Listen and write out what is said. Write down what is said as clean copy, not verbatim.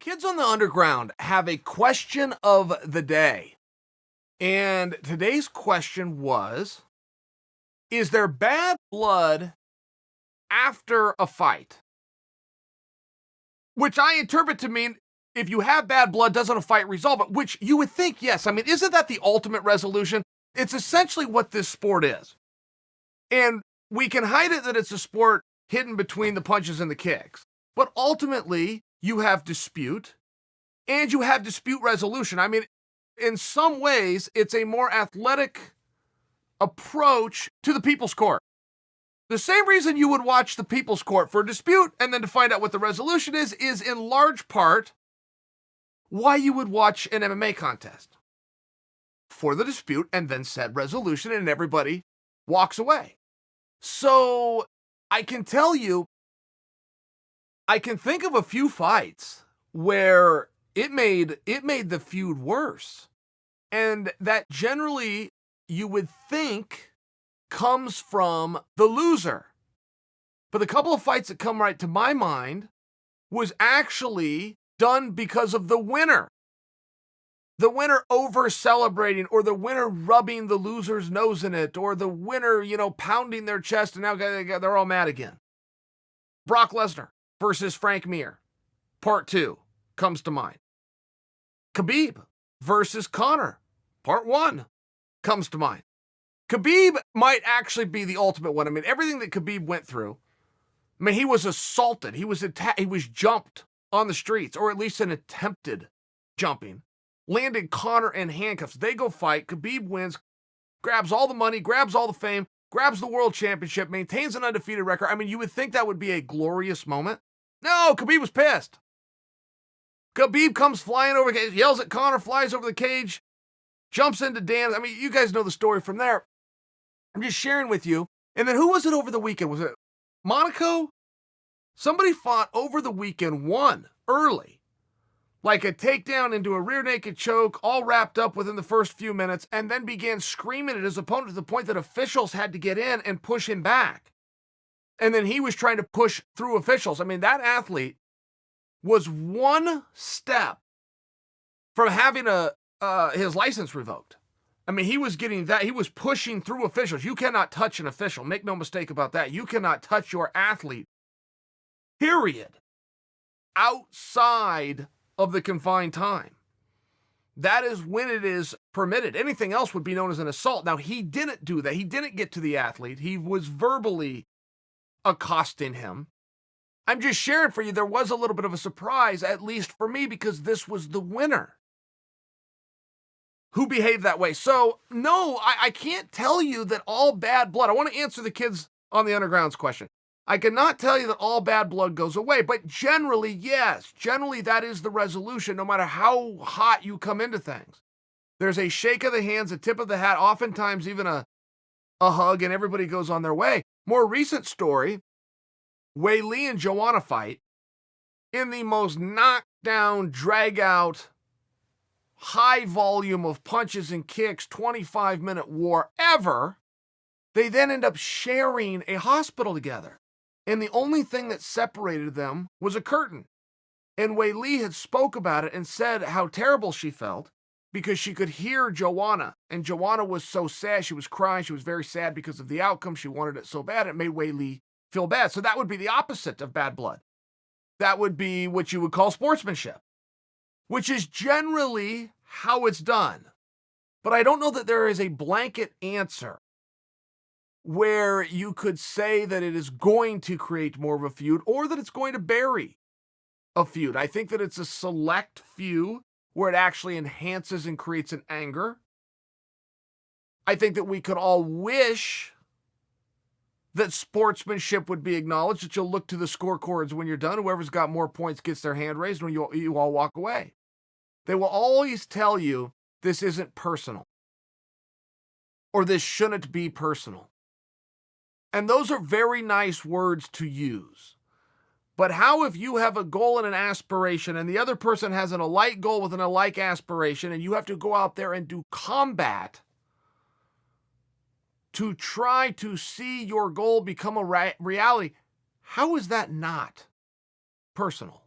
Kids on the Underground have a question of the day. And today's question was, is there bad blood after a fight? Which I interpret to mean, if you have bad blood, doesn't a fight resolve it? Which you would think, yes. I mean, isn't that the ultimate resolution? It's essentially what this sport is. And we can hide it that it's a sport hidden between the punches and the kicks. But ultimately, you have dispute and you have dispute resolution. I mean, in some ways, it's a more athletic approach to the People's Court. The same reason you would watch the People's Court for a dispute and then to find out what the resolution is in large part why you would watch an MMA contest. For the dispute and then said resolution, and everybody walks away. So I can tell you, I can think of a few fights where it made the feud worse. And that generally you would think comes from the loser. But the couple of fights that come right to my mind was actually done because of the winner. The winner over-celebrating, or the winner rubbing the loser's nose in it, or the winner, pounding their chest, and now they're all mad again. Brock Lesnar versus Frank Mir, Part 2, comes to mind. Khabib versus Conor, Part 1, comes to mind. Khabib might actually be the ultimate one. I mean, everything that Khabib went through, he was assaulted. He was jumped on the streets, or at least an attempted jumping. Landed Conor in handcuffs. They go fight. Khabib wins, grabs all the money, grabs all the fame, grabs the world championship, maintains an undefeated record. I mean, you would think that would be a glorious moment. No, Khabib was pissed. Khabib comes flying over, yells at Conor, flies over the cage, jumps into Dan. I mean, you guys know the story from there. I'm just sharing with you. And then who was it over the weekend? Was it Monaco? Somebody fought over the weekend, won early. Like a takedown into a rear naked choke, all wrapped up within the first few minutes, and then began screaming at his opponent to the point that officials had to get in and push him back. And then he was trying to push through officials. I mean, that athlete was one step from having his license revoked. I mean, he was getting that. He was pushing through officials. You cannot touch an official. Make no mistake about that. You cannot touch your athlete, period, outside of the confined time. That is when it is permitted. Anything else would be known as an assault. Now, he didn't do that. He didn't get to the athlete. He was verbally accosting him. I'm just sharing for you, there was a little bit of a surprise, at least for me, because this was the winner who behaved that way. So, no, I can't tell you that all bad blood. I want to answer the Kids on the Underground's question. I cannot tell you that all bad blood goes away, but generally, yes. Generally, that is the resolution, no matter how hot you come into things. There's a shake of the hands, a tip of the hat, oftentimes even a hug, and everybody goes on their way. More recent story, Wei Li and Joanna fight in the most knockdown, drag-out, high volume of punches and kicks, 25-minute war ever. They then end up sharing a hospital together. And the only thing that separated them was a curtain. And Wei Li had spoke about it and said how terrible she felt because she could hear Joanna. And Joanna was so sad. She was crying. She was very sad because of the outcome. She wanted it so bad. It made Wei Li feel bad. So that would be the opposite of bad blood. That would be what you would call sportsmanship, which is generally how it's done. But I don't know that there is a blanket answer where you could say that it is going to create more of a feud or that it's going to bury a feud. I think that it's a select few where it actually enhances and creates an anger. I think that we could all wish that sportsmanship would be acknowledged, that you'll look to the scorecards when you're done. Whoever's got more points gets their hand raised when you all walk away. They will always tell you this isn't personal or this shouldn't be personal. And those are very nice words to use. But how if you have a goal and an aspiration and the other person has an alike goal with an alike aspiration and you have to go out there and do combat to try to see your goal become a reality? How is that not personal?